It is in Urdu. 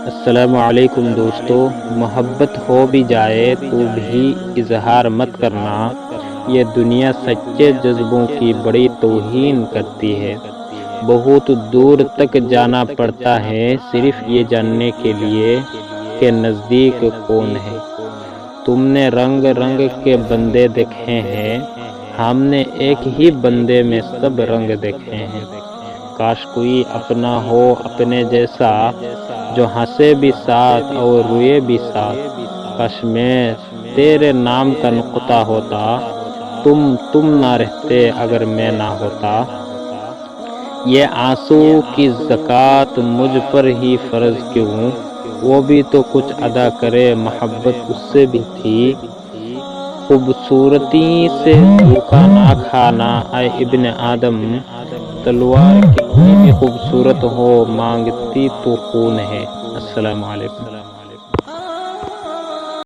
السلام علیکم دوستو، محبت ہو بھی جائے تو بھی اظہار مت کرنا، یہ دنیا سچے جذبوں کی بڑی توہین کرتی ہے۔ بہت دور تک جانا پڑتا ہے صرف یہ جاننے کے لیے کہ نزدیک کون ہے۔ تم نے رنگ رنگ کے بندے دیکھے ہیں، ہم نے ایک ہی بندے میں سب رنگ دیکھے ہیں۔ کاش کوئی اپنا ہو اپنے جیسا، جو ہنسے بھی ساتھ اور روئے بھی ساتھ۔ کاش میں تیرے نام کا نقطہ ہوتا، تم نہ رہتے اگر میں نہ ہوتا۔ یہ آنسو کی زکوٰۃ مجھ پر ہی فرض کیوں، وہ بھی تو کچھ ادا کرے، محبت اس سے بھی تھی۔ خوبصورتی سے دھوکا نہ کھانا اے ابن آدم، تلوار کتنی بھی خوبصورت ہو مانگتی تو خون ہے۔ السلام علیکم۔